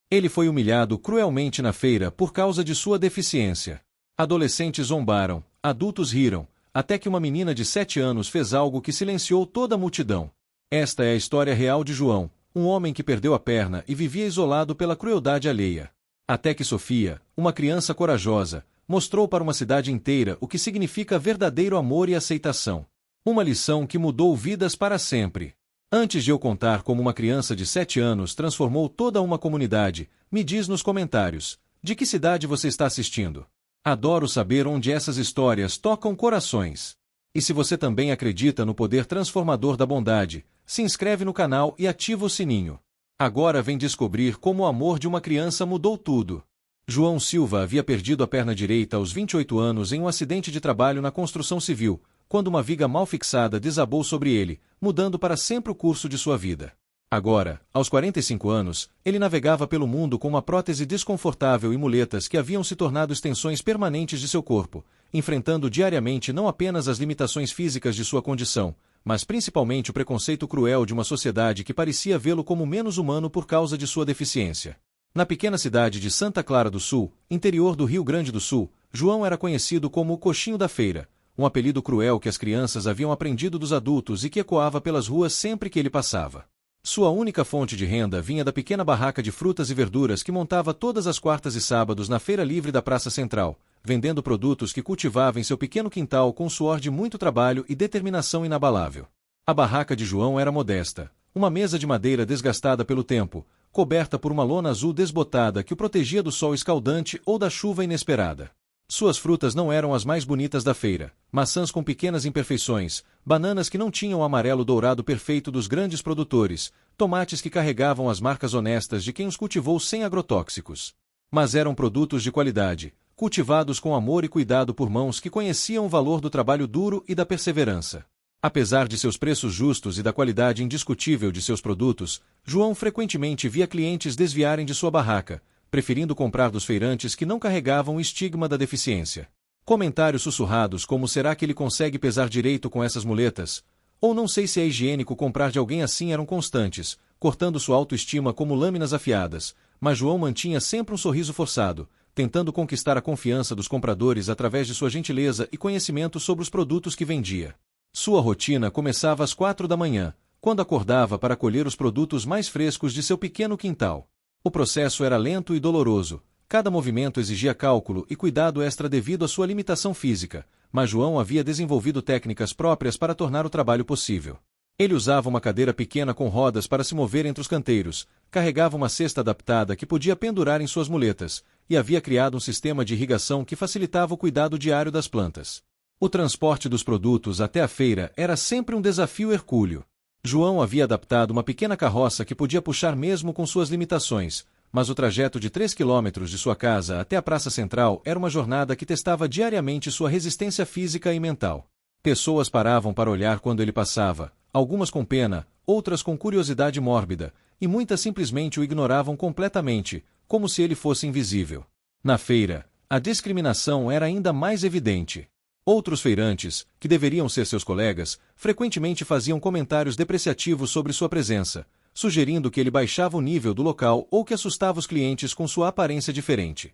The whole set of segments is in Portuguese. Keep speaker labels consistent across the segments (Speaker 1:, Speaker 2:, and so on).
Speaker 1: Ele foi humilhado cruelmente na feira por causa de sua deficiência. Adolescentes zombaram, adultos riram, até que uma menina de 7 anos fez algo que silenciou toda a multidão. Esta é a história real de João, um homem que perdeu a perna e vivia isolado pela crueldade alheia. Até que Sofia, uma criança corajosa, mostrou para uma cidade inteira o que significa verdadeiro amor e aceitação. Uma lição que mudou vidas para sempre. Antes de eu contar como uma criança de 7 anos transformou toda uma comunidade, me diz nos comentários, de que cidade você está assistindo? Adoro saber onde essas histórias tocam corações. E se você também acredita no poder transformador da bondade, se inscreve no canal e ativa o sininho. Agora vem descobrir como o amor de uma criança mudou tudo. João Silva havia perdido a perna direita aos 28 anos em um acidente de trabalho na construção civil, quando uma viga mal fixada desabou sobre ele, mudando para sempre o curso de sua vida. Agora, aos 45 anos, ele navegava pelo mundo com uma prótese desconfortável e muletas que haviam se tornado extensões permanentes de seu corpo, enfrentando diariamente não apenas as limitações físicas de sua condição, mas principalmente o preconceito cruel de uma sociedade que parecia vê-lo como menos humano por causa de sua deficiência. Na pequena cidade de Santa Clara do Sul, interior do Rio Grande do Sul, João era conhecido como o Coxinho da Feira, um apelido cruel que as crianças haviam aprendido dos adultos e que ecoava pelas ruas sempre que ele passava. Sua única fonte de renda vinha da pequena barraca de frutas e verduras que montava todas as quartas e sábados na feira livre da Praça Central, vendendo produtos que cultivava em seu pequeno quintal com suor de muito trabalho e determinação inabalável. A barraca de João era modesta, uma mesa de madeira desgastada pelo tempo, coberta por uma lona azul desbotada que o protegia do sol escaldante ou da chuva inesperada. Suas frutas não eram as mais bonitas da feira, maçãs com pequenas imperfeições, bananas que não tinham o amarelo dourado perfeito dos grandes produtores, tomates que carregavam as marcas honestas de quem os cultivou sem agrotóxicos. Mas eram produtos de qualidade, cultivados com amor e cuidado por mãos que conheciam o valor do trabalho duro e da perseverança. Apesar de seus preços justos e da qualidade indiscutível de seus produtos, João frequentemente via clientes desviarem de sua barraca, preferindo comprar dos feirantes que não carregavam o estigma da deficiência. Comentários sussurrados como será que ele consegue pesar direito com essas muletas? Ou não sei se é higiênico comprar de alguém assim eram constantes, cortando sua autoestima como lâminas afiadas, mas João mantinha sempre um sorriso forçado, tentando conquistar a confiança dos compradores através de sua gentileza e conhecimento sobre os produtos que vendia. Sua rotina começava às 4 da manhã, quando acordava para colher os produtos mais frescos de seu pequeno quintal. O processo era lento e doloroso, cada movimento exigia cálculo e cuidado extra devido à sua limitação física, mas João havia desenvolvido técnicas próprias para tornar o trabalho possível. Ele usava uma cadeira pequena com rodas para se mover entre os canteiros, carregava uma cesta adaptada que podia pendurar em suas muletas, e havia criado um sistema de irrigação que facilitava o cuidado diário das plantas. O transporte dos produtos até a feira era sempre um desafio hercúleo. João havia adaptado uma pequena carroça que podia puxar mesmo com suas limitações, mas o trajeto de 3 quilômetros de sua casa até a Praça Central era uma jornada que testava diariamente sua resistência física e mental. Pessoas paravam para olhar quando ele passava, algumas com pena, outras com curiosidade mórbida, e muitas simplesmente o ignoravam completamente, como se ele fosse invisível. Na feira, a discriminação era ainda mais evidente. Outros feirantes, que deveriam ser seus colegas, frequentemente faziam comentários depreciativos sobre sua presença, sugerindo que ele baixava o nível do local ou que assustava os clientes com sua aparência diferente.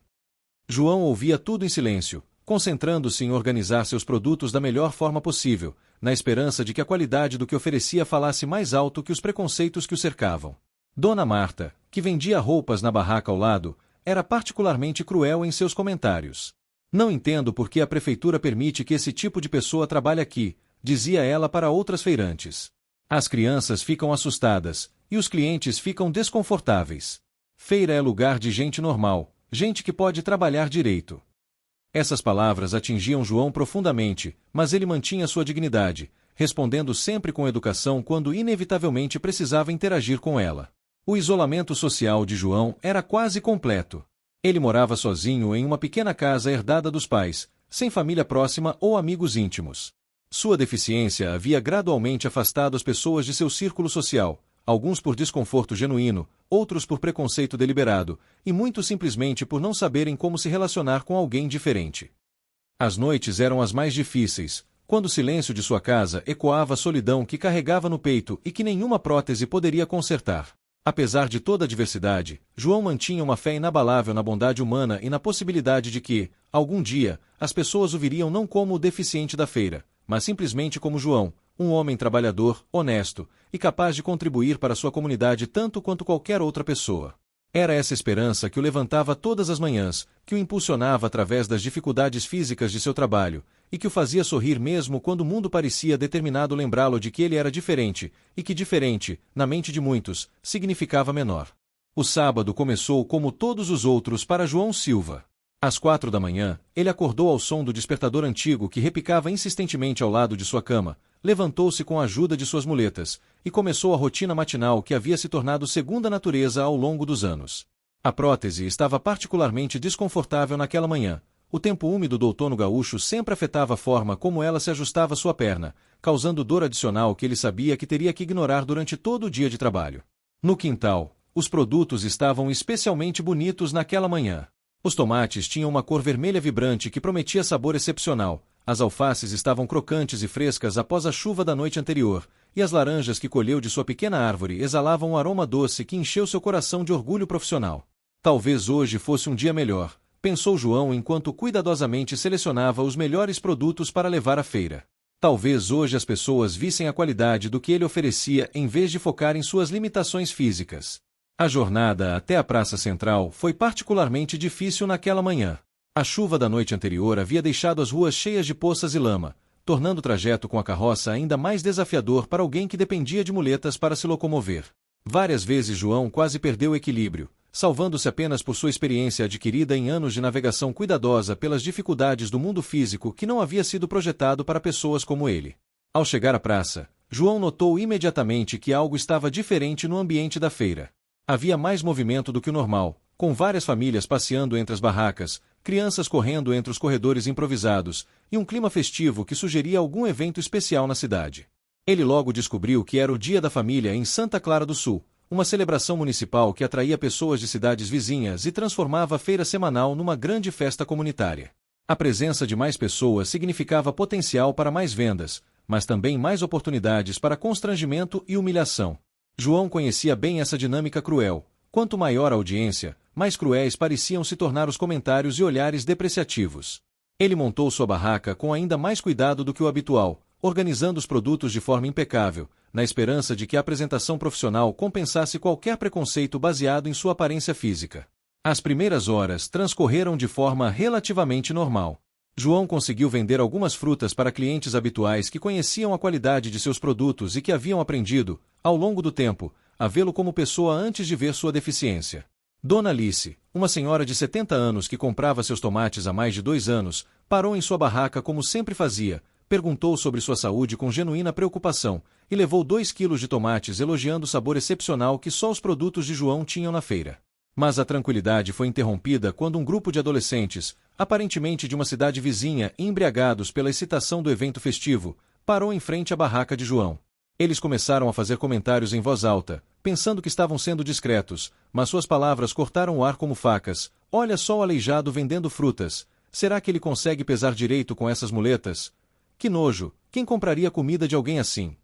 Speaker 1: João ouvia tudo em silêncio, concentrando-se em organizar seus produtos da melhor forma possível, na esperança de que a qualidade do que oferecia falasse mais alto que os preconceitos que o cercavam. Dona Marta, que vendia roupas na barraca ao lado, era particularmente cruel em seus comentários. Não entendo por que a prefeitura permite que esse tipo de pessoa trabalhe aqui, dizia ela para outras feirantes. As crianças ficam assustadas, e os clientes ficam desconfortáveis. Feira é lugar de gente normal, gente que pode trabalhar direito. Essas palavras atingiam João profundamente, mas ele mantinha sua dignidade, respondendo sempre com educação quando inevitavelmente precisava interagir com ela. O isolamento social de João era quase completo. Ele morava sozinho em uma pequena casa herdada dos pais, sem família próxima ou amigos íntimos. Sua deficiência havia gradualmente afastado as pessoas de seu círculo social, alguns por desconforto genuíno, outros por preconceito deliberado, e muitos simplesmente por não saberem como se relacionar com alguém diferente. As noites eram as mais difíceis, quando o silêncio de sua casa ecoava a solidão que carregava no peito e que nenhuma prótese poderia consertar. Apesar de toda a adversidade, João mantinha uma fé inabalável na bondade humana e na possibilidade de que, algum dia, as pessoas o viriam não como o deficiente da feira, mas simplesmente como João, um homem trabalhador, honesto e capaz de contribuir para sua comunidade tanto quanto qualquer outra pessoa. Era essa esperança que o levantava todas as manhãs, que o impulsionava através das dificuldades físicas de seu trabalho, e que o fazia sorrir mesmo quando o mundo parecia determinado lembrá-lo de que ele era diferente, e que diferente, na mente de muitos, significava menor. O sábado começou como todos os outros para João Silva. Às 4 da manhã, ele acordou ao som do despertador antigo que repicava insistentemente ao lado de sua cama, levantou-se com a ajuda de suas muletas, e começou a rotina matinal que havia se tornado segunda natureza ao longo dos anos. A prótese estava particularmente desconfortável naquela manhã. O tempo úmido do outono gaúcho sempre afetava a forma como ela se ajustava à sua perna, causando dor adicional que ele sabia que teria que ignorar durante todo o dia de trabalho. No quintal, os produtos estavam especialmente bonitos naquela manhã. Os tomates tinham uma cor vermelha vibrante que prometia sabor excepcional, as alfaces estavam crocantes e frescas após a chuva da noite anterior, e as laranjas que colheu de sua pequena árvore exalavam um aroma doce que encheu seu coração de orgulho profissional. Talvez hoje fosse um dia melhor, pensou João enquanto cuidadosamente selecionava os melhores produtos para levar à feira. Talvez hoje as pessoas vissem a qualidade do que ele oferecia em vez de focar em suas limitações físicas. A jornada até a Praça Central foi particularmente difícil naquela manhã. A chuva da noite anterior havia deixado as ruas cheias de poças e lama, tornando o trajeto com a carroça ainda mais desafiador para alguém que dependia de muletas para se locomover. Várias vezes João quase perdeu o equilíbrio, salvando-se apenas por sua experiência adquirida em anos de navegação cuidadosa pelas dificuldades do mundo físico que não havia sido projetado para pessoas como ele. Ao chegar à praça, João notou imediatamente que algo estava diferente no ambiente da feira. Havia mais movimento do que o normal, com várias famílias passeando entre as barracas, crianças correndo entre os corredores improvisados, e um clima festivo que sugeria algum evento especial na cidade. Ele logo descobriu que era o Dia da Família em Santa Clara do Sul, uma celebração municipal que atraía pessoas de cidades vizinhas e transformava a feira semanal numa grande festa comunitária. A presença de mais pessoas significava potencial para mais vendas, mas também mais oportunidades para constrangimento e humilhação. João conhecia bem essa dinâmica cruel. Quanto maior a audiência, mais cruéis pareciam se tornar os comentários e olhares depreciativos. Ele montou sua barraca com ainda mais cuidado do que o habitual, organizando os produtos de forma impecável, na esperança de que a apresentação profissional compensasse qualquer preconceito baseado em sua aparência física. As primeiras horas transcorreram de forma relativamente normal. João conseguiu vender algumas frutas para clientes habituais que conheciam a qualidade de seus produtos e que haviam aprendido, ao longo do tempo, a vê-lo como pessoa antes de ver sua deficiência. Dona Alice, uma senhora de 70 anos que comprava seus tomates há mais de 2 anos, parou em sua barraca como sempre fazia, perguntou sobre sua saúde com genuína preocupação e levou 2 quilos de tomates elogiando o sabor excepcional que só os produtos de João tinham na feira. Mas a tranquilidade foi interrompida quando um grupo de adolescentes, aparentemente de uma cidade vizinha e embriagados pela excitação do evento festivo, parou em frente à barraca de João. Eles começaram a fazer comentários em voz alta, pensando que estavam sendo discretos, mas suas palavras cortaram o ar como facas. Olha só o aleijado vendendo frutas. Será que ele consegue pesar direito com essas muletas? Que nojo! Quem compraria comida de alguém assim?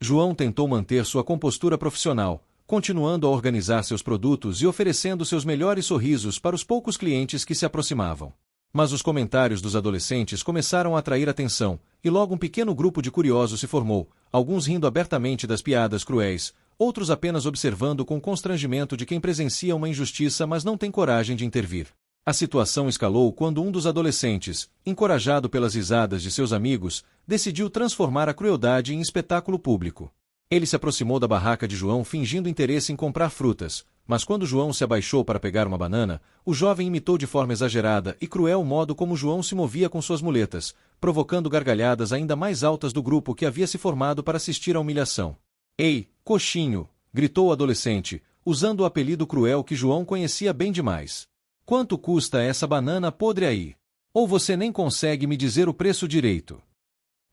Speaker 1: João tentou manter sua compostura profissional, continuando a organizar seus produtos e oferecendo seus melhores sorrisos para os poucos clientes que se aproximavam. Mas os comentários dos adolescentes começaram a atrair atenção, e logo um pequeno grupo de curiosos se formou, alguns rindo abertamente das piadas cruéis, outros apenas observando com constrangimento de quem presencia uma injustiça mas não tem coragem de intervir. A situação escalou quando um dos adolescentes, encorajado pelas risadas de seus amigos, decidiu transformar a crueldade em espetáculo público. Ele se aproximou da barraca de João fingindo interesse em comprar frutas, mas quando João se abaixou para pegar uma banana, o jovem imitou de forma exagerada e cruel o modo como João se movia com suas muletas, provocando gargalhadas ainda mais altas do grupo que havia se formado para assistir à humilhação. Ei, coxinho! Gritou o adolescente, usando o apelido cruel que João conhecia bem demais. Quanto custa essa banana podre aí? Ou você nem consegue me dizer o preço direito?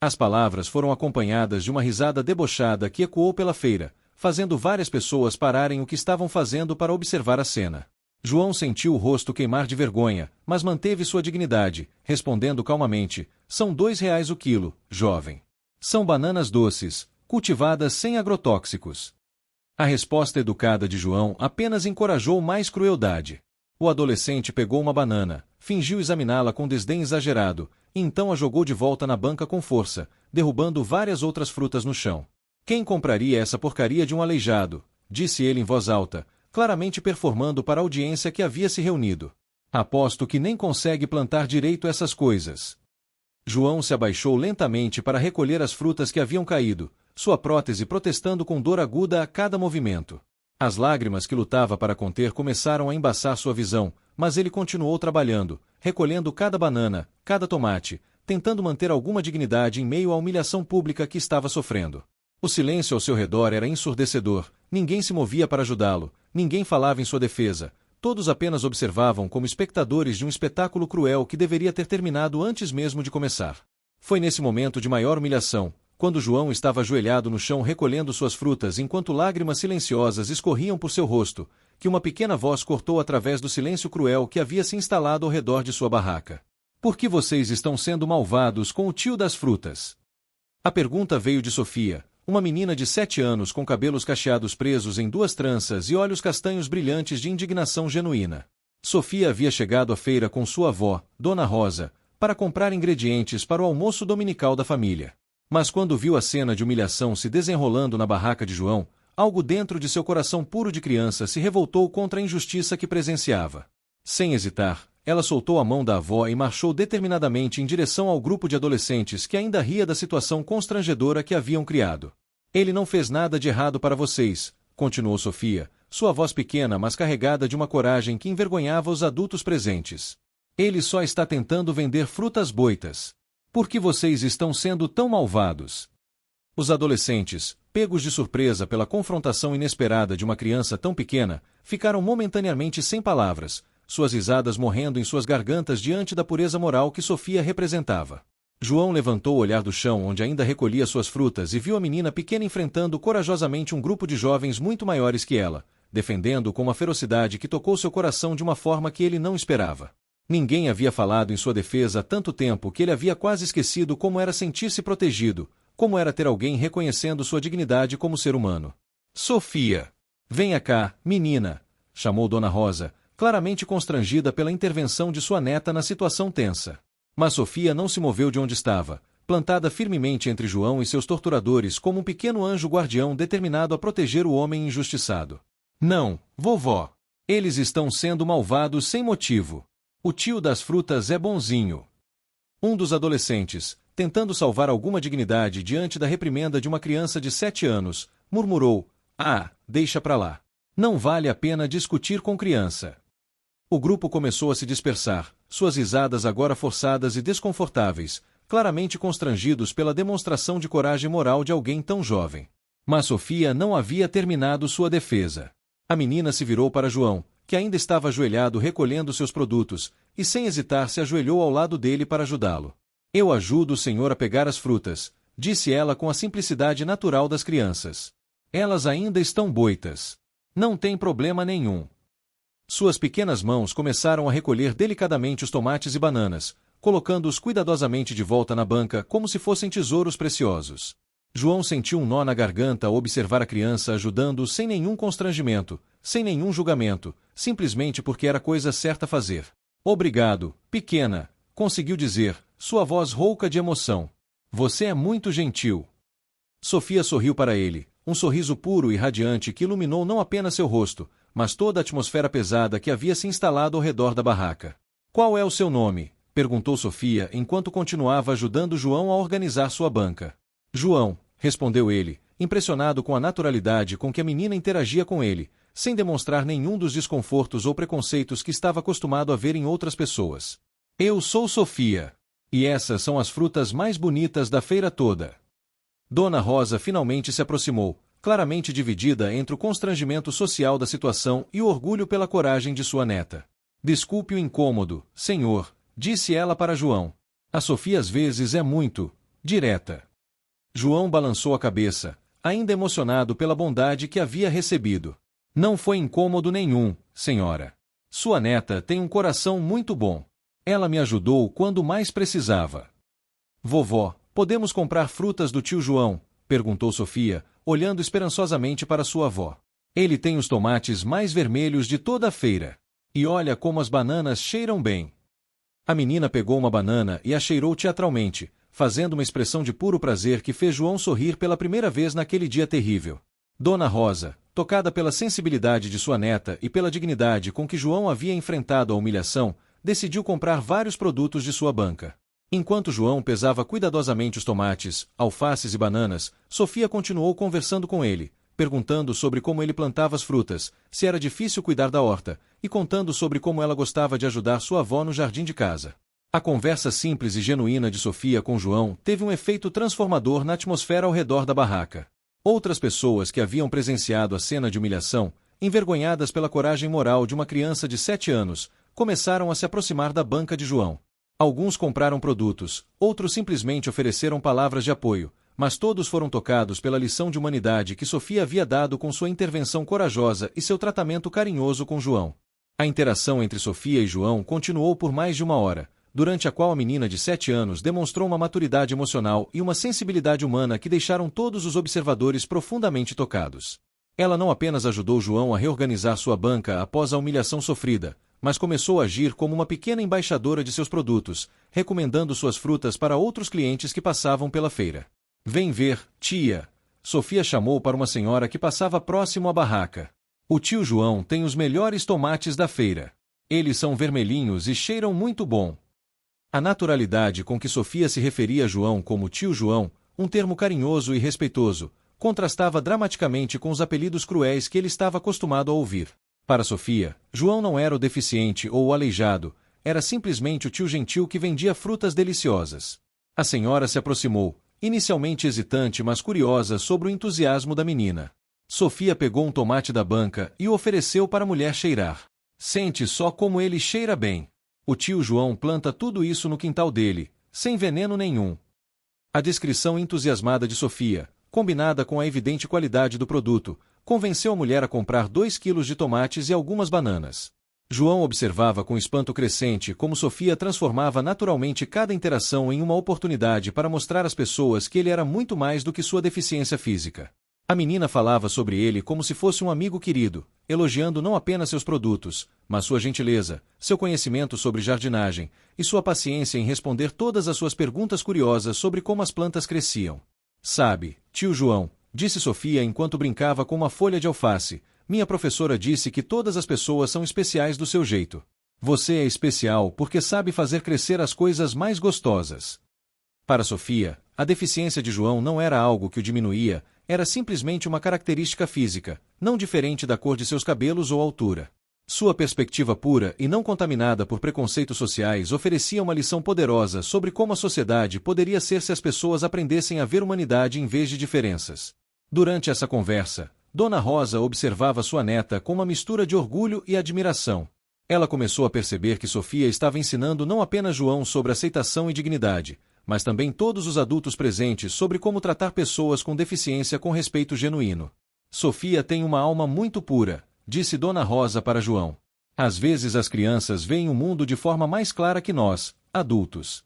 Speaker 1: As palavras foram acompanhadas de uma risada debochada que ecoou pela feira, fazendo várias pessoas pararem o que estavam fazendo para observar a cena. João sentiu o rosto queimar de vergonha, mas manteve sua dignidade, respondendo calmamente: são R$ 2 o quilo, jovem. São bananas doces, cultivadas sem agrotóxicos. A resposta educada de João apenas encorajou mais crueldade. O adolescente pegou uma banana, fingiu examiná-la com desdém exagerado, e então a jogou de volta na banca com força, derrubando várias outras frutas no chão. Quem compraria essa porcaria de um aleijado? Disse ele em voz alta, claramente performando para a audiência que havia se reunido. Aposto que nem consegue plantar direito essas coisas. João se abaixou lentamente para recolher as frutas que haviam caído, sua prótese protestando com dor aguda a cada movimento. As lágrimas que lutava para conter começaram a embaçar sua visão, mas ele continuou trabalhando, recolhendo cada banana, cada tomate, tentando manter alguma dignidade em meio à humilhação pública que estava sofrendo. O silêncio ao seu redor era ensurdecedor, ninguém se movia para ajudá-lo, ninguém falava em sua defesa, todos apenas observavam como espectadores de um espetáculo cruel que deveria ter terminado antes mesmo de começar. Foi nesse momento de maior humilhação, quando João estava ajoelhado no chão recolhendo suas frutas enquanto lágrimas silenciosas escorriam por seu rosto, que uma pequena voz cortou através do silêncio cruel que havia se instalado ao redor de sua barraca. Por que vocês estão sendo malvados com o tio das frutas? A pergunta veio de Sofia, uma menina de 7 anos com cabelos cacheados presos em 2 tranças e olhos castanhos brilhantes de indignação genuína. Sofia havia chegado à feira com sua avó, Dona Rosa, para comprar ingredientes para o almoço dominical da família. Mas quando viu a cena de humilhação se desenrolando na barraca de João, algo dentro de seu coração puro de criança se revoltou contra a injustiça que presenciava. Sem hesitar, ela soltou a mão da avó e marchou determinadamente em direção ao grupo de adolescentes que ainda ria da situação constrangedora que haviam criado. Ele não fez nada de errado para vocês, continuou Sofia, sua voz pequena mas carregada de uma coragem que envergonhava os adultos presentes. Ele só está tentando vender frutas boitas. Por que vocês estão sendo tão malvados? Os adolescentes, pegos de surpresa pela confrontação inesperada de uma criança tão pequena, ficaram momentaneamente sem palavras, suas risadas morrendo em suas gargantas diante da pureza moral que Sofia representava. João levantou o olhar do chão onde ainda recolhia suas frutas e viu a menina pequena enfrentando corajosamente um grupo de jovens muito maiores que ela, defendendo-o com uma ferocidade que tocou seu coração de uma forma que ele não esperava. Ninguém havia falado em sua defesa há tanto tempo que ele havia quase esquecido como era sentir-se protegido, como era ter alguém reconhecendo sua dignidade como ser humano. Sofia! Venha cá, menina! Chamou Dona Rosa, claramente constrangida pela intervenção de sua neta na situação tensa. Mas Sofia não se moveu de onde estava, plantada firmemente entre João e seus torturadores como um pequeno anjo guardião determinado a proteger o homem injustiçado. Não, vovó! Eles estão sendo malvados sem motivo. O tio das frutas é bonzinho. Um dos adolescentes, tentando salvar alguma dignidade diante da reprimenda de uma criança de 7 anos, murmurou: "Ah, deixa pra lá. Não vale a pena discutir com criança." O grupo começou a se dispersar, suas risadas agora forçadas e desconfortáveis, claramente constrangidos pela demonstração de coragem moral de alguém tão jovem. Mas Sofia não havia terminado sua defesa. A menina se virou para João, que ainda estava ajoelhado recolhendo seus produtos, e sem hesitar se ajoelhou ao lado dele para ajudá-lo. "Eu ajudo o senhor a pegar as frutas", disse ela com a simplicidade natural das crianças. "Elas ainda estão boitas. Não tem problema nenhum." Suas pequenas mãos começaram a recolher delicadamente os tomates e bananas, colocando-os cuidadosamente de volta na banca como se fossem tesouros preciosos. João sentiu um nó na garganta ao observar a criança ajudando-o sem nenhum constrangimento, sem nenhum julgamento, simplesmente porque era a coisa certa a fazer. "Obrigado, pequena", conseguiu dizer, sua voz rouca de emoção. "Você é muito gentil." Sofia sorriu para ele, um sorriso puro e radiante que iluminou não apenas seu rosto, mas toda a atmosfera pesada que havia se instalado ao redor da barraca. "Qual é o seu nome?" perguntou Sofia enquanto continuava ajudando João a organizar sua banca. "João", respondeu ele, impressionado com a naturalidade com que a menina interagia com ele, sem demonstrar nenhum dos desconfortos ou preconceitos que estava acostumado a ver em outras pessoas. "Eu sou Sofia. E essas são as frutas mais bonitas da feira toda." Dona Rosa finalmente se aproximou, claramente dividida entre o constrangimento social da situação e o orgulho pela coragem de sua neta. "Desculpe o incômodo, senhor", disse ela para João. "A Sofia às vezes é muito direta." João balançou a cabeça, ainda emocionado pela bondade que havia recebido. "Não foi incômodo nenhum, senhora. Sua neta tem um coração muito bom. Ela me ajudou quando mais precisava." "Vovó, podemos comprar frutas do tio João?", perguntou Sofia, olhando esperançosamente para sua avó. Ele tem os tomates mais vermelhos de toda a feira. E olha como as bananas cheiram bem. A menina pegou uma banana e a cheirou teatralmente, fazendo uma expressão de puro prazer que fez João sorrir pela primeira vez naquele dia terrível. Dona Rosa, tocada pela sensibilidade de sua neta e pela dignidade com que João havia enfrentado a humilhação, decidiu comprar vários produtos de sua banca. Enquanto João pesava cuidadosamente os tomates, alfaces e bananas, Sofia continuou conversando com ele, perguntando sobre como ele plantava as frutas, se era difícil cuidar da horta, e contando sobre como ela gostava de ajudar sua avó no jardim de casa. A conversa simples e genuína de Sofia com João teve um efeito transformador na atmosfera ao redor da barraca. Outras pessoas que haviam presenciado a cena de humilhação, envergonhadas pela coragem moral de uma criança de 7 anos, começaram a se aproximar da banca de João. Alguns compraram produtos, outros simplesmente ofereceram palavras de apoio, mas todos foram tocados pela lição de humanidade que Sofia havia dado com sua intervenção corajosa e seu tratamento carinhoso com João. A interação entre Sofia e João continuou por mais de uma hora, durante a qual a menina de 7 anos demonstrou uma maturidade emocional e uma sensibilidade humana que deixaram todos os observadores profundamente tocados. Ela não apenas ajudou João a reorganizar sua banca após a humilhação sofrida, mas começou a agir como uma pequena embaixadora de seus produtos, recomendando suas frutas para outros clientes que passavam pela feira. "Vem ver, tia!" Sofia chamou para uma senhora que passava próximo à barraca. "O tio João tem os melhores tomates da feira. Eles são vermelhinhos e cheiram muito bom." A naturalidade com que Sofia se referia a João como tio João, um termo carinhoso e respeitoso, contrastava dramaticamente com os apelidos cruéis que ele estava acostumado a ouvir. Para Sofia, João não era o deficiente ou o aleijado, era simplesmente o tio gentil que vendia frutas deliciosas. A senhora se aproximou, inicialmente hesitante mas curiosa sobre o entusiasmo da menina. Sofia pegou um tomate da banca e o ofereceu para a mulher cheirar. "Sente só como ele cheira bem. O tio João planta tudo isso no quintal dele, sem veneno nenhum." A descrição entusiasmada de Sofia, combinada com a evidente qualidade do produto, convenceu a mulher a comprar 2 quilos de tomates e algumas bananas. João observava com espanto crescente como Sofia transformava naturalmente cada interação em uma oportunidade para mostrar às pessoas que ele era muito mais do que sua deficiência física. A menina falava sobre ele como se fosse um amigo querido, elogiando não apenas seus produtos, mas sua gentileza, seu conhecimento sobre jardinagem e sua paciência em responder todas as suas perguntas curiosas sobre como as plantas cresciam. "Sabe, tio João", disse Sofia enquanto brincava com uma folha de alface, "minha professora disse que todas as pessoas são especiais do seu jeito. Você é especial porque sabe fazer crescer as coisas mais gostosas." Para Sofia, a deficiência de João não era algo que o diminuía, era simplesmente uma característica física, não diferente da cor de seus cabelos ou altura. Sua perspectiva pura e não contaminada por preconceitos sociais oferecia uma lição poderosa sobre como a sociedade poderia ser se as pessoas aprendessem a ver humanidade em vez de diferenças. Durante essa conversa, Dona Rosa observava sua neta com uma mistura de orgulho e admiração. Ela começou a perceber que Sofia estava ensinando não apenas João sobre aceitação e dignidade, mas também todos os adultos presentes sobre como tratar pessoas com deficiência com respeito genuíno. "Sofia tem uma alma muito pura", disse Dona Rosa para João. "Às vezes as crianças veem o mundo de forma mais clara que nós, adultos."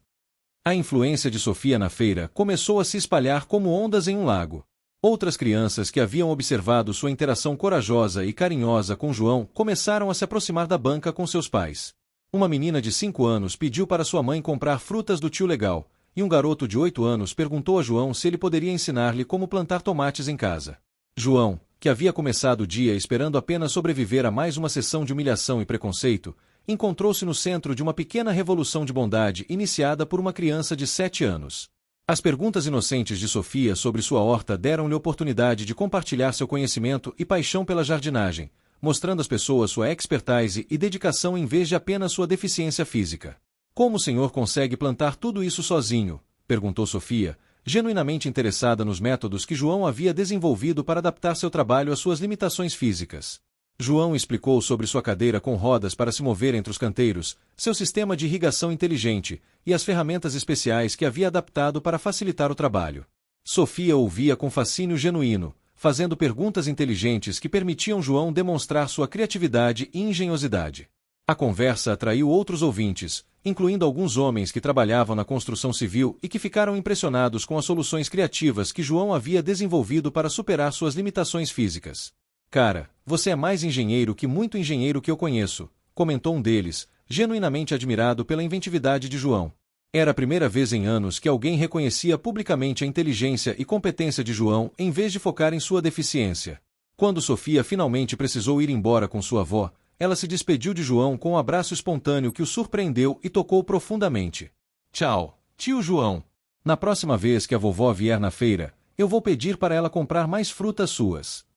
Speaker 1: A influência de Sofia na feira começou a se espalhar como ondas em um lago. Outras crianças que haviam observado sua interação corajosa e carinhosa com João começaram a se aproximar da banca com seus pais. Uma menina de 5 anos pediu para sua mãe comprar frutas do tio legal, e um garoto de 8 anos perguntou a João se ele poderia ensinar-lhe como plantar tomates em casa. João, que havia começado o dia esperando apenas sobreviver a mais uma sessão de humilhação e preconceito, encontrou-se no centro de uma pequena revolução de bondade iniciada por uma criança de 7 anos. As perguntas inocentes de Sofia sobre sua horta deram-lhe oportunidade de compartilhar seu conhecimento e paixão pela jardinagem, mostrando às pessoas sua expertise e dedicação em vez de apenas sua deficiência física. "Como o senhor consegue plantar tudo isso sozinho?", perguntou Sofia, genuinamente interessada nos métodos que João havia desenvolvido para adaptar seu trabalho às suas limitações físicas. João explicou sobre sua cadeira com rodas para se mover entre os canteiros, seu sistema de irrigação inteligente e as ferramentas especiais que havia adaptado para facilitar o trabalho. Sofia ouvia com fascínio genuíno, fazendo perguntas inteligentes que permitiam João demonstrar sua criatividade e engenhosidade. A conversa atraiu outros ouvintes, incluindo alguns homens que trabalhavam na construção civil e que ficaram impressionados com as soluções criativas que João havia desenvolvido para superar suas limitações físicas. Cara, você é mais engenheiro que muito engenheiro que eu conheço, comentou um deles, genuinamente admirado pela inventividade de João. Era a primeira vez em anos que alguém reconhecia publicamente a inteligência e competência de João em vez de focar em sua deficiência. Quando Sofia finalmente precisou ir embora com sua avó, ela se despediu de João com um abraço espontâneo que o surpreendeu e tocou profundamente. Tchau, tio João. Na próxima vez que a vovó vier na feira, eu vou pedir para ela comprar mais frutas suas.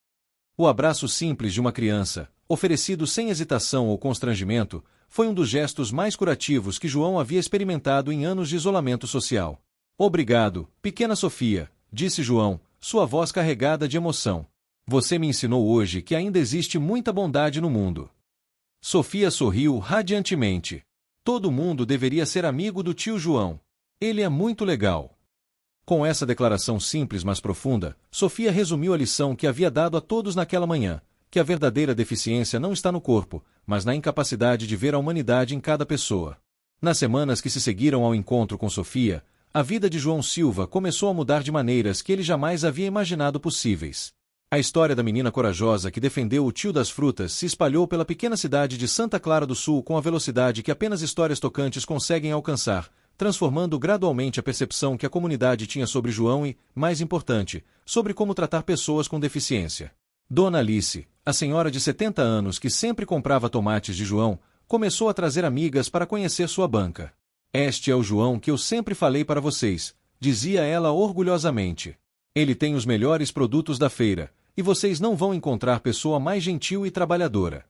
Speaker 1: O abraço simples de uma criança, oferecido sem hesitação ou constrangimento, foi um dos gestos mais curativos que João havia experimentado em anos de isolamento social. Obrigado, pequena Sofia, disse João, sua voz carregada de emoção. Você me ensinou hoje que ainda existe muita bondade no mundo. Sofia sorriu radiantemente. Todo mundo deveria ser amigo do tio João. Ele é muito legal. Com essa declaração simples mas profunda, Sofia resumiu a lição que havia dado a todos naquela manhã, que a verdadeira deficiência não está no corpo, mas na incapacidade de ver a humanidade em cada pessoa. Nas semanas que se seguiram ao encontro com Sofia, a vida de João Silva começou a mudar de maneiras que ele jamais havia imaginado possíveis. A história da menina corajosa que defendeu o tio das frutas se espalhou pela pequena cidade de Santa Clara do Sul com a velocidade que apenas histórias tocantes conseguem alcançar, transformando gradualmente a percepção que a comunidade tinha sobre João e, mais importante, sobre como tratar pessoas com deficiência. Dona Alice, a senhora de 70 anos que sempre comprava tomates de João, começou a trazer amigas para conhecer sua banca. Este é o João que eu sempre falei para vocês, dizia ela orgulhosamente. Ele tem os melhores produtos da feira, e vocês não vão encontrar pessoa mais gentil e trabalhadora.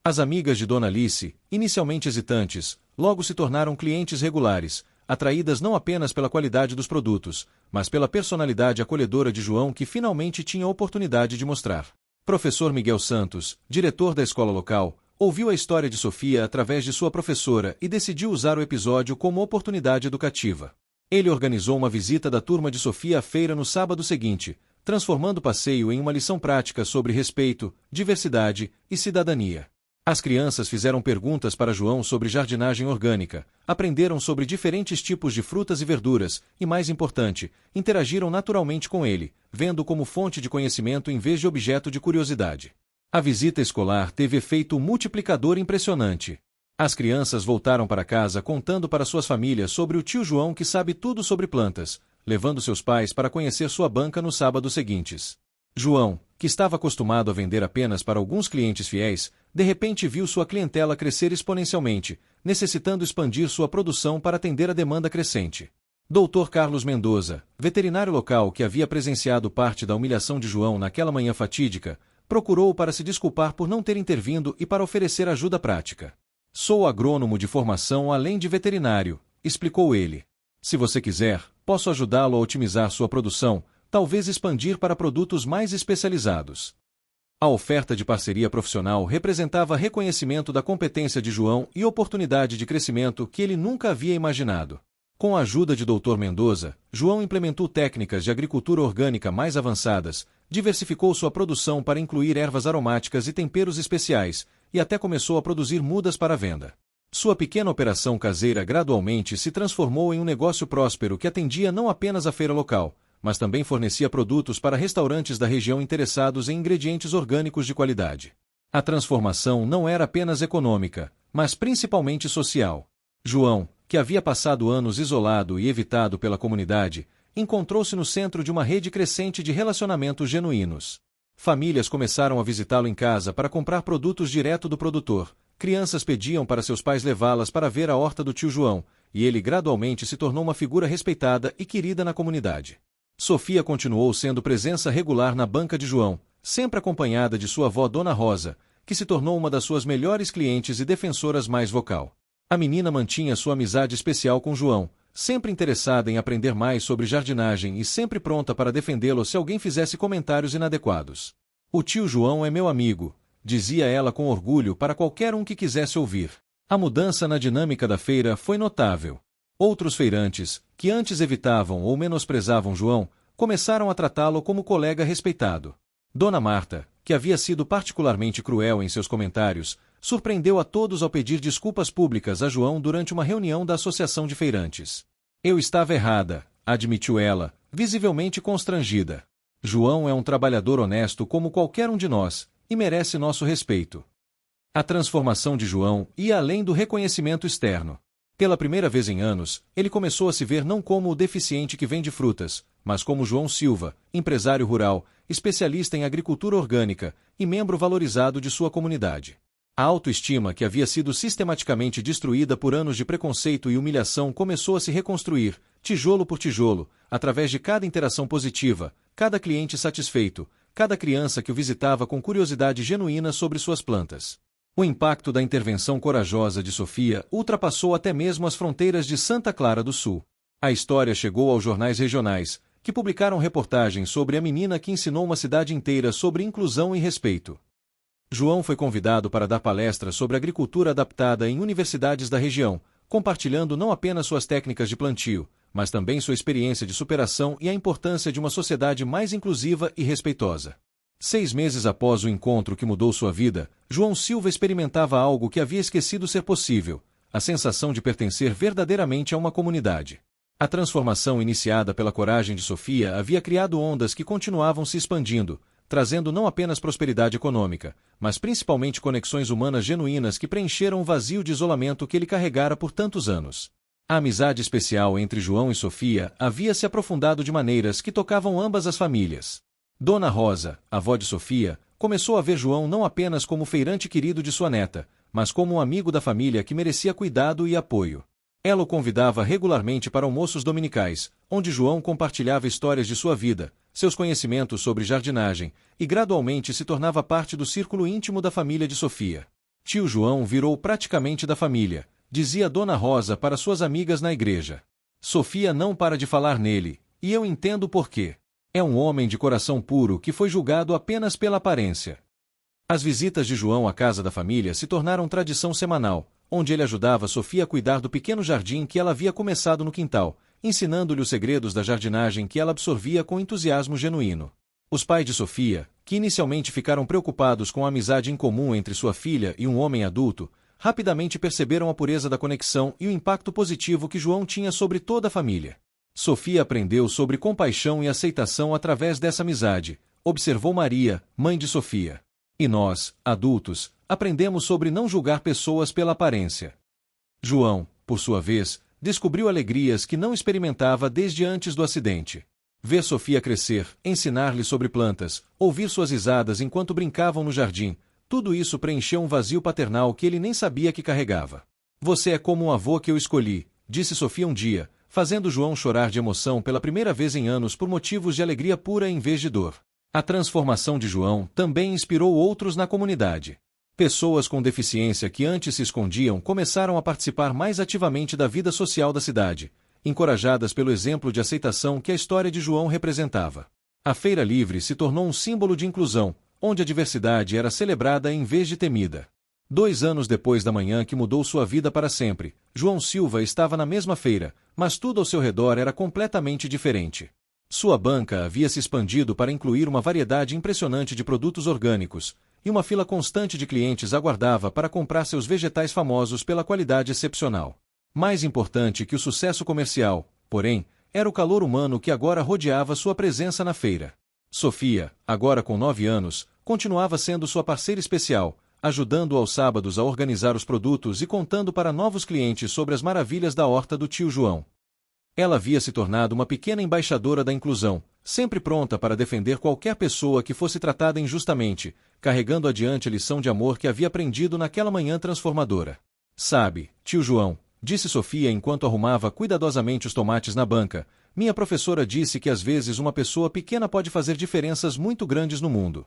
Speaker 1: As amigas de Dona Alice, inicialmente hesitantes, logo se tornaram clientes regulares, atraídas não apenas pela qualidade dos produtos, mas pela personalidade acolhedora de João que finalmente tinha a oportunidade de mostrar. Professor Miguel Santos, diretor da escola local, ouviu a história de Sofia através de sua professora e decidiu usar o episódio como oportunidade educativa. Ele organizou uma visita da turma de Sofia à feira no sábado seguinte, transformando o passeio em uma lição prática sobre respeito, diversidade e cidadania. As crianças fizeram perguntas para João sobre jardinagem orgânica, aprenderam sobre diferentes tipos de frutas e verduras e, mais importante, interagiram naturalmente com ele, vendo como fonte de conhecimento em vez de objeto de curiosidade. A visita escolar teve efeito multiplicador impressionante. As crianças voltaram para casa contando para suas famílias sobre o tio João que sabe tudo sobre plantas, levando seus pais para conhecer sua banca nos sábados seguintes. João, que estava acostumado a vender apenas para alguns clientes fiéis, de repente viu sua clientela crescer exponencialmente, necessitando expandir sua produção para atender a demanda crescente. Dr. Carlos Mendoza, veterinário local que havia presenciado parte da humilhação de João naquela manhã fatídica, procurou-o para se desculpar por não ter intervindo e para oferecer ajuda prática. Sou agrônomo de formação além de veterinário, explicou ele. Se você quiser, posso ajudá-lo a otimizar sua produção, talvez expandir para produtos mais especializados. A oferta de parceria profissional representava reconhecimento da competência de João e oportunidade de crescimento que ele nunca havia imaginado. Com a ajuda de Dr. Mendoza, João implementou técnicas de agricultura orgânica mais avançadas, diversificou sua produção para incluir ervas aromáticas e temperos especiais, e até começou a produzir mudas para venda. Sua pequena operação caseira gradualmente se transformou em um negócio próspero que atendia não apenas a feira local, mas também fornecia produtos para restaurantes da região interessados em ingredientes orgânicos de qualidade. A transformação não era apenas econômica, mas principalmente social. João, que havia passado anos isolado e evitado pela comunidade, encontrou-se no centro de uma rede crescente de relacionamentos genuínos. Famílias começaram a visitá-lo em casa para comprar produtos direto do produtor, crianças pediam para seus pais levá-las para ver a horta do tio João, e ele gradualmente se tornou uma figura respeitada e querida na comunidade. Sofia continuou sendo presença regular na banca de João, sempre acompanhada de sua avó Dona Rosa, que se tornou uma das suas melhores clientes e defensoras mais vocal. A menina mantinha sua amizade especial com João, sempre interessada em aprender mais sobre jardinagem e sempre pronta para defendê-lo se alguém fizesse comentários inadequados. O tio João é meu amigo, dizia ela com orgulho para qualquer um que quisesse ouvir. A mudança na dinâmica da feira foi notável. Outros feirantes, que antes evitavam ou menosprezavam João, começaram a tratá-lo como colega respeitado. Dona Marta, que havia sido particularmente cruel em seus comentários, surpreendeu a todos ao pedir desculpas públicas a João durante uma reunião da Associação de Feirantes. Eu estava errada, admitiu ela, visivelmente constrangida. João é um trabalhador honesto como qualquer um de nós, e merece nosso respeito. A transformação de João ia além do reconhecimento externo. Pela primeira vez em anos, ele começou a se ver não como o deficiente que vende frutas, mas como João Silva, empresário rural, especialista em agricultura orgânica e membro valorizado de sua comunidade. A autoestima que havia sido sistematicamente destruída por anos de preconceito e humilhação começou a se reconstruir, tijolo por tijolo, através de cada interação positiva, cada cliente satisfeito, cada criança que o visitava com curiosidade genuína sobre suas plantas. O impacto da intervenção corajosa de Sofia ultrapassou até mesmo as fronteiras de Santa Clara do Sul. A história chegou aos jornais regionais, que publicaram reportagens sobre a menina que ensinou uma cidade inteira sobre inclusão e respeito. João foi convidado para dar palestras sobre agricultura adaptada em universidades da região, compartilhando não apenas suas técnicas de plantio, mas também sua experiência de superação e a importância de uma sociedade mais inclusiva e respeitosa. 6 meses após o encontro que mudou sua vida, João Silva experimentava algo que havia esquecido ser possível: a sensação de pertencer verdadeiramente a uma comunidade. A transformação iniciada pela coragem de Sofia havia criado ondas que continuavam se expandindo, trazendo não apenas prosperidade econômica, mas principalmente conexões humanas genuínas que preencheram o vazio de isolamento que ele carregara por tantos anos. A amizade especial entre João e Sofia havia se aprofundado de maneiras que tocavam ambas as famílias. Dona Rosa, avó de Sofia, começou a ver João não apenas como o feirante querido de sua neta, mas como um amigo da família que merecia cuidado e apoio. Ela o convidava regularmente para almoços dominicais, onde João compartilhava histórias de sua vida, seus conhecimentos sobre jardinagem, e gradualmente se tornava parte do círculo íntimo da família de Sofia. Tio João virou praticamente da família, dizia Dona Rosa para suas amigas na igreja. Sofia não para de falar nele, e eu entendo por quê. É um homem de coração puro que foi julgado apenas pela aparência. As visitas de João à casa da família se tornaram tradição semanal, onde ele ajudava Sofia a cuidar do pequeno jardim que ela havia começado no quintal, ensinando-lhe os segredos da jardinagem que ela absorvia com entusiasmo genuíno. Os pais de Sofia, que inicialmente ficaram preocupados com a amizade incomum entre sua filha e um homem adulto, rapidamente perceberam a pureza da conexão e o impacto positivo que João tinha sobre toda a família. Sofia aprendeu sobre compaixão e aceitação através dessa amizade, observou Maria, mãe de Sofia. E nós, adultos, aprendemos sobre não julgar pessoas pela aparência. João, por sua vez, descobriu alegrias que não experimentava desde antes do acidente. Ver Sofia crescer, ensinar-lhe sobre plantas, ouvir suas risadas enquanto brincavam no jardim, tudo isso preencheu um vazio paternal que ele nem sabia que carregava. Você é como um avô que eu escolhi, disse Sofia um dia, fazendo João chorar de emoção pela primeira vez em anos por motivos de alegria pura em vez de dor. A transformação de João também inspirou outros na comunidade. Pessoas com deficiência que antes se escondiam começaram a participar mais ativamente da vida social da cidade, encorajadas pelo exemplo de aceitação que a história de João representava. A Feira Livre se tornou um símbolo de inclusão, onde a diversidade era celebrada em vez de temida. 2 anos depois da manhã que mudou sua vida para sempre, João Silva estava na mesma feira, mas tudo ao seu redor era completamente diferente. Sua banca havia se expandido para incluir uma variedade impressionante de produtos orgânicos, e uma fila constante de clientes aguardava para comprar seus vegetais famosos pela qualidade excepcional. Mais importante que o sucesso comercial, porém, era o calor humano que agora rodeava sua presença na feira. Sofia, agora com 9 anos, continuava sendo sua parceira especial, ajudando aos sábados a organizar os produtos e contando para novos clientes sobre as maravilhas da horta do tio João. Ela havia se tornado uma pequena embaixadora da inclusão, sempre pronta para defender qualquer pessoa que fosse tratada injustamente, carregando adiante a lição de amor que havia aprendido naquela manhã transformadora. Sabe, tio João, disse Sofia enquanto arrumava cuidadosamente os tomates na banca, minha professora disse que às vezes uma pessoa pequena pode fazer diferenças muito grandes no mundo.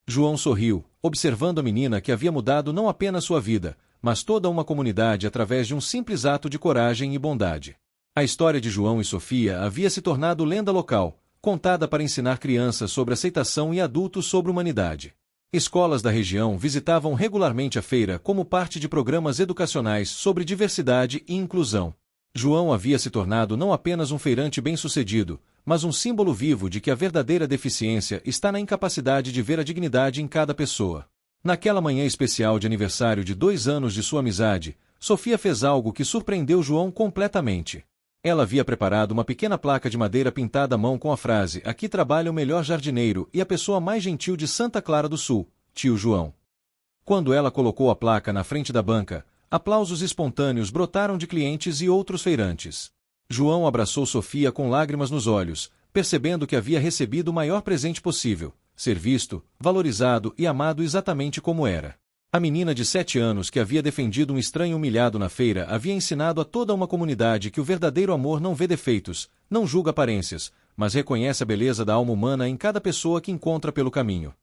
Speaker 1: João sorriu, observando a menina que havia mudado não apenas sua vida, mas toda uma comunidade através de um simples ato de coragem e bondade. A história de João e Sofia havia se tornado lenda local, contada para ensinar crianças sobre aceitação e adultos sobre humanidade. Escolas da região visitavam regularmente a feira como parte de programas educacionais sobre diversidade e inclusão. João havia se tornado não apenas um feirante bem-sucedido, mas um símbolo vivo de que a verdadeira deficiência está na incapacidade de ver a dignidade em cada pessoa. Naquela manhã especial de aniversário de 2 anos de sua amizade, Sofia fez algo que surpreendeu João completamente. Ela havia preparado uma pequena placa de madeira pintada à mão com a frase: "Aqui trabalha o melhor jardineiro e a pessoa mais gentil de Santa Clara do Sul", tio João. Quando ela colocou a placa na frente da banca, aplausos espontâneos brotaram de clientes e outros feirantes. João abraçou Sofia com lágrimas nos olhos, percebendo que havia recebido o maior presente possível, ser visto, valorizado e amado exatamente como era. A menina de 7 anos que havia defendido um estranho humilhado na feira havia ensinado a toda uma comunidade que o verdadeiro amor não vê defeitos, não julga aparências, mas reconhece a beleza da alma humana em cada pessoa que encontra pelo caminho.